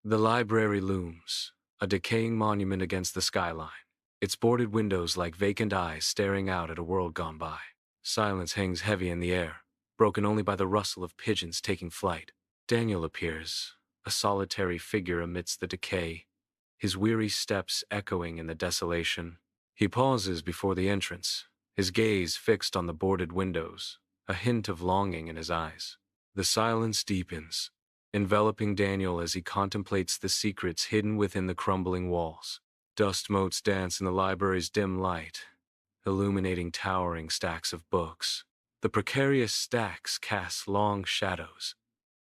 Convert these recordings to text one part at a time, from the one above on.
The library looms, a decaying monument against the skyline, its boarded windows like vacant eyes staring out at a world gone by. Silence hangs heavy in the air, broken only by the rustle of pigeons taking flight. Daniel appears, a solitary figure amidst the decay, his weary steps echoing in the desolation. He pauses before the entrance, his gaze fixed on the boarded windows, a hint of longing in his eyes. The silence deepens, enveloping Daniel as he contemplates the secrets hidden within the crumbling walls. Dust motes dance in the library's dim light, illuminating towering stacks of books. The precarious stacks cast long shadows,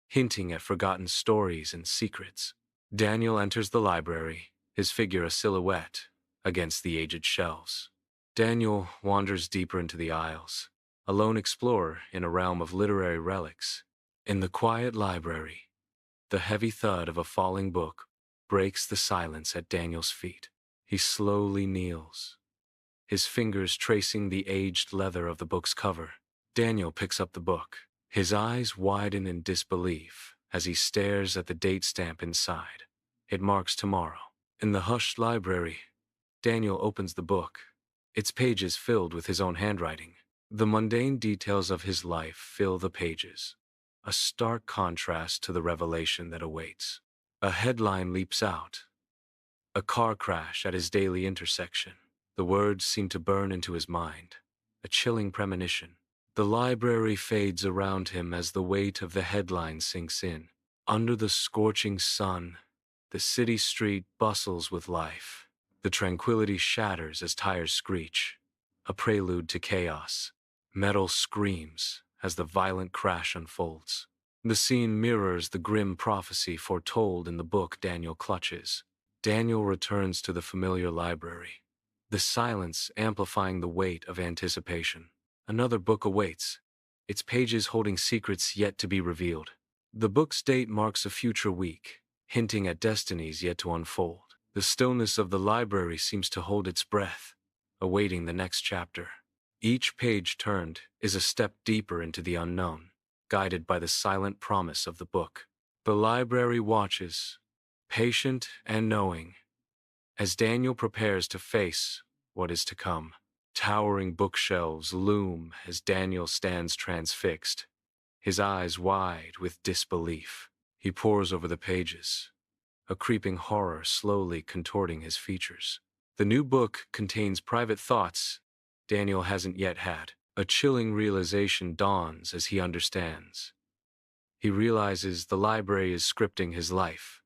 hinting at forgotten stories and secrets. Daniel enters the library, his figure a silhouette against the aged shelves. Daniel wanders deeper into the aisles, a lone explorer in a realm of literary relics. In the quiet library, the heavy thud of a falling book breaks the silence at Daniel's feet. He slowly kneels, his fingers tracing the aged leather of the book's cover. Daniel picks up the book, his eyes widen in disbelief as he stares at the date stamp inside. It marks tomorrow. In the hushed library, Daniel opens the book, its pages filled with his own handwriting. The mundane details of his life fill the pages, a stark contrast to the revelation that awaits. A headline leaps out, a car crash at his daily intersection. The words seem to burn into his mind, a chilling premonition. The library fades around him as the weight of the headline sinks in. Under the scorching sun, the city street bustles with life. The tranquility shatters as tires screech, a prelude to chaos. Metal screams as the violent crash unfolds. The scene mirrors the grim prophecy foretold in the book Daniel clutches. Daniel returns to the familiar library, the silence amplifying the weight of anticipation. Another book awaits, its pages holding secrets yet to be revealed. The book's date marks a future week, hinting at destinies yet to unfold. The stillness of the library seems to hold its breath, awaiting the next chapter. Each page turned is a step deeper into the unknown, guided by the silent promise of the book. The library watches, patient and knowing, as Daniel prepares to face what is to come. Towering bookshelves loom as Daniel stands transfixed, his eyes wide with disbelief. He pores over the pages, a creeping horror slowly contorting his features. The new book contains private thoughts Daniel hasn't yet had. A chilling realization dawns as he understands. He realizes the library is scripting his life,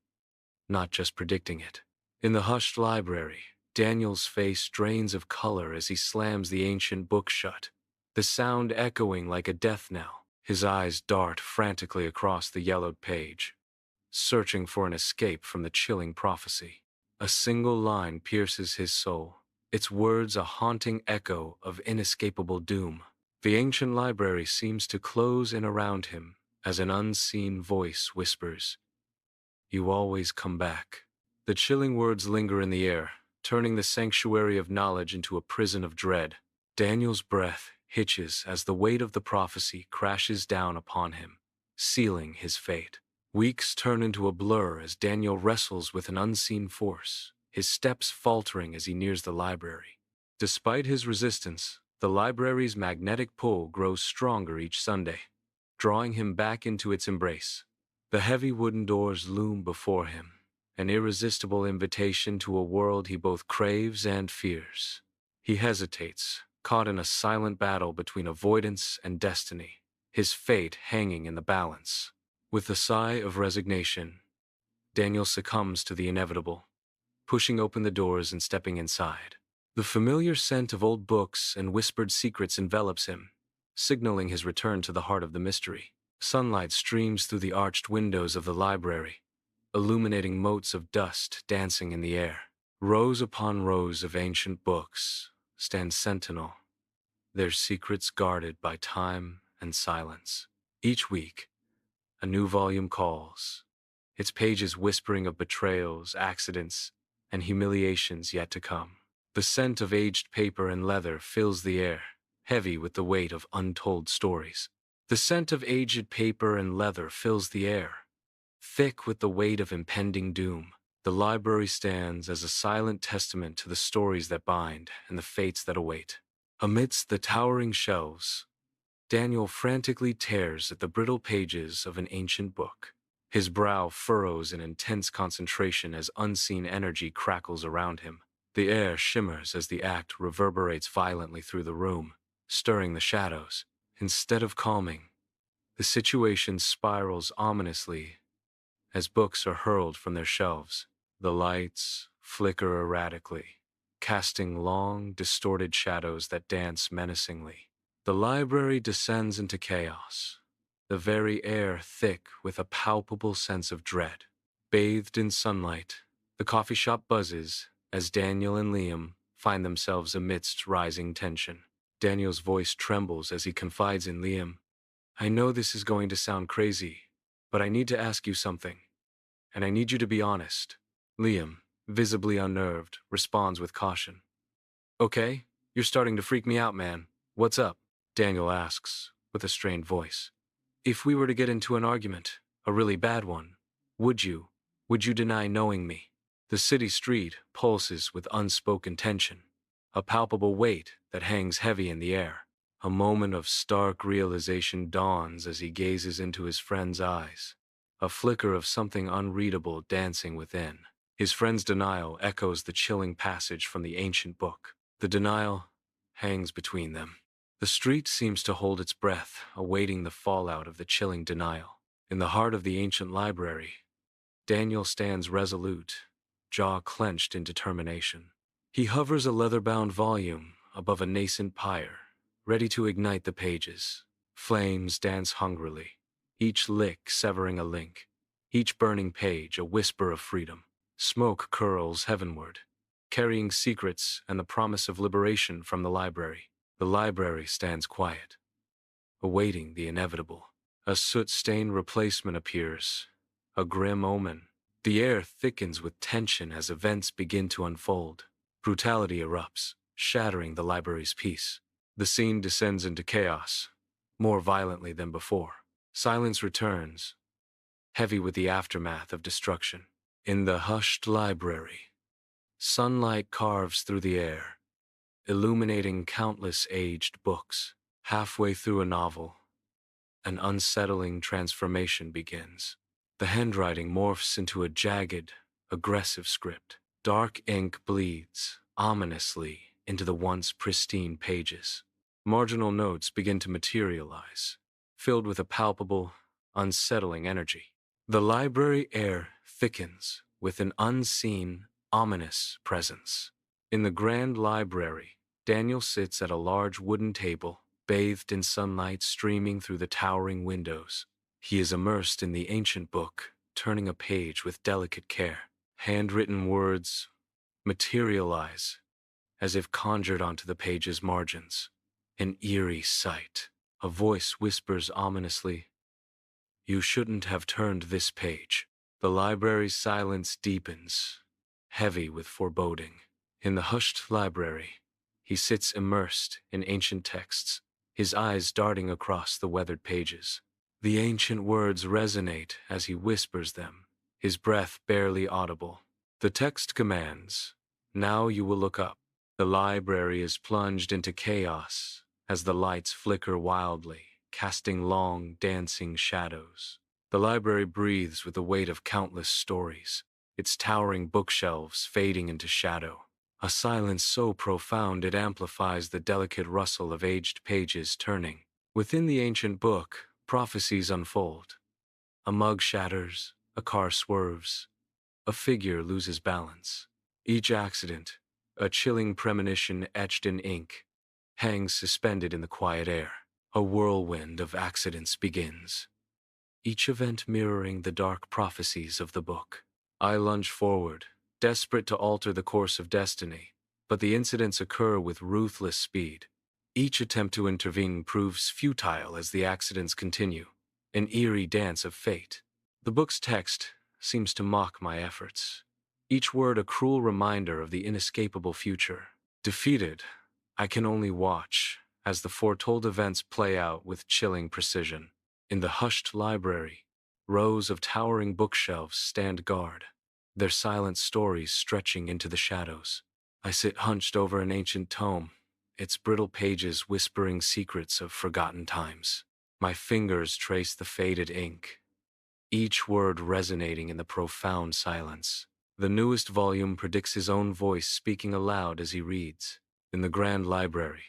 not just predicting it. In the hushed library, Daniel's face drains of color as he slams the ancient book shut, the sound echoing like a death knell. His eyes dart frantically across the yellowed page, searching for an escape from the chilling prophecy. A single line pierces his soul, its words a haunting echo of inescapable doom. The ancient library seems to close in around him as an unseen voice whispers, "You always come back." The chilling words linger in the air, turning the sanctuary of knowledge into a prison of dread. Daniel's breath hitches as the weight of the prophecy crashes down upon him, sealing his fate. Weeks turn into a blur as Daniel wrestles with an unseen force, his steps faltering as he nears the library. Despite his resistance, the library's magnetic pull grows stronger each Sunday, drawing him back into its embrace. The heavy wooden doors loom before him, an irresistible invitation to a world he both craves and fears. He hesitates, caught in a silent battle between avoidance and destiny, his fate hanging in the balance. With a sigh of resignation, Daniel succumbs to the inevitable, pushing open the doors and stepping inside. The familiar scent of old books and whispered secrets envelops him, signaling his return to the heart of the mystery. Sunlight streams through the arched windows of the library, illuminating motes of dust dancing in the air. Rows upon rows of ancient books stand sentinel, their secrets guarded by time and silence. Each week, a new volume calls, its pages whispering of betrayals, accidents, and humiliations yet to come. The scent of aged paper and leather fills the air, heavy with the weight of untold stories. The scent of aged paper and leather fills the air, Thick with the weight of impending doom, the library stands as a silent testament to the stories that bind and the fates that await. Amidst the towering shelves, Daniel frantically tears at the brittle pages of an ancient book. His brow furrows in intense concentration as unseen energy crackles around him. The air shimmers as the act reverberates violently through the room, stirring the shadows. Instead of calming, the situation spirals ominously as books are hurled from their shelves. The lights flicker erratically, casting long, distorted shadows that dance menacingly. The library descends into chaos, the very air thick with a palpable sense of dread. Bathed in sunlight, the coffee shop buzzes as Daniel and Liam find themselves amidst rising tension. Daniel's voice trembles as he confides in Liam. I know this is going to sound crazy, but I need to ask you something, and I need you to be honest. Liam, visibly unnerved, responds with caution. Okay, you're starting to freak me out, man. What's up? Daniel asks, with a strained voice. If we were to get into an argument, a really bad one, would you? Would you deny knowing me? The city street pulses with unspoken tension, a palpable weight that hangs heavy in the air. A moment of stark realization dawns as he gazes into his friend's eyes, a flicker of something unreadable dancing within. His friend's denial echoes the chilling passage from the ancient book. The denial hangs between them. The street seems to hold its breath, awaiting the fallout of the chilling denial. In the heart of the ancient library, Daniel stands resolute, jaw clenched in determination. He hovers a leather-bound volume above a nascent pyre, ready to ignite the pages. Flames dance hungrily, each lick severing a link, each burning page a whisper of freedom. Smoke curls heavenward, carrying secrets and the promise of liberation from the library. The library stands quiet, awaiting the inevitable. A soot-stained replacement appears, a grim omen. The air thickens with tension as events begin to unfold. Brutality erupts, shattering the library's peace. The scene descends into chaos, more violently than before. Silence returns, heavy with the aftermath of destruction. In the hushed library, sunlight carves through the air, illuminating countless aged books. Halfway through a novel, an unsettling transformation begins. The handwriting morphs into a jagged, aggressive script. Dark ink bleeds, ominously, into the once pristine pages. Marginal notes begin to materialize, filled with a palpable, unsettling energy. The library air thickens with an unseen, ominous presence. In the grand library, Daniel sits at a large wooden table, bathed in sunlight streaming through the towering windows. He is immersed in the ancient book, turning a page with delicate care. Handwritten words materialize, as if conjured onto the page's margins. An eerie sight. A voice whispers ominously, "You shouldn't have turned this page." The library's silence deepens, heavy with foreboding. In the hushed library, he sits immersed in ancient texts, his eyes darting across the weathered pages. The ancient words resonate as he whispers them, his breath barely audible. The text commands, "Now you will look up." The library is plunged into chaos as the lights flicker wildly, casting long, dancing shadows. The library breathes with the weight of countless stories, its towering bookshelves fading into shadow. A silence so profound it amplifies the delicate rustle of aged pages turning. Within the ancient book, prophecies unfold. A mug shatters, a car swerves, a figure loses balance. Each accident, a chilling premonition etched in ink, hangs suspended in the quiet air. A whirlwind of accidents begins, each event mirroring the dark prophecies of the book. I lunge forward, desperate to alter the course of destiny, but the incidents occur with ruthless speed. Each attempt to intervene proves futile as the accidents continue, an eerie dance of fate. The book's text seems to mock my efforts, each word a cruel reminder of the inescapable future. Defeated, I can only watch as the foretold events play out with chilling precision. In the hushed library, Rows of towering bookshelves stand guard, their silent stories stretching into the shadows. I sit hunched over an ancient tome, its brittle pages whispering secrets of forgotten times. My fingers trace the faded ink, each word resonating in the profound silence. The newest volume predicts his own voice speaking aloud as he reads. In the grand library,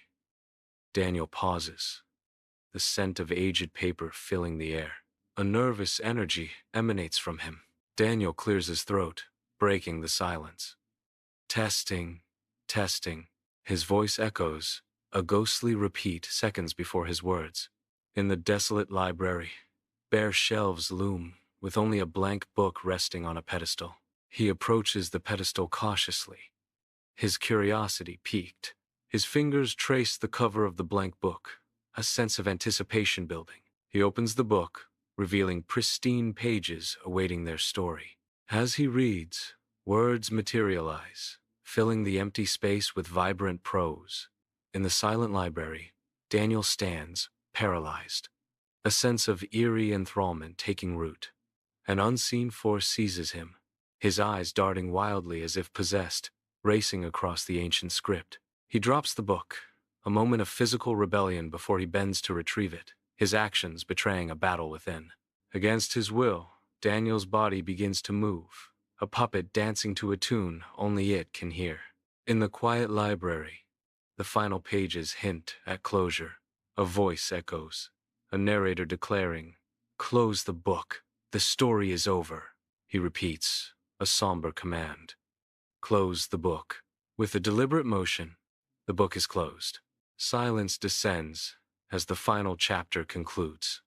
Daniel pauses, the scent of aged paper filling the air. A nervous energy emanates from him. Daniel clears his throat, breaking the silence. Testing, testing. His voice echoes, a ghostly repeat seconds before his words. In the desolate library, bare shelves loom, with only a blank book resting on a pedestal. He approaches the pedestal cautiously, his curiosity piqued. His fingers trace the cover of the blank book, a sense of anticipation building. He opens the book, revealing pristine pages awaiting their story. As he reads, words materialize, filling the empty space with vibrant prose. In the silent library, Daniel stands, paralyzed, a sense of eerie enthrallment taking root. An unseen force seizes him, his eyes darting wildly as if possessed, racing across the ancient script. He drops the book, a moment of physical rebellion before he bends to retrieve it, his actions betraying a battle within. Against his will, Daniel's body begins to move, a puppet dancing to a tune only it can hear. In the quiet library, the final pages hint at closure. A voice echoes, a narrator declaring, "Close the book. The story is over." He repeats, a somber command. Close the book. With a deliberate motion, the book is closed. Silence descends as the final chapter concludes.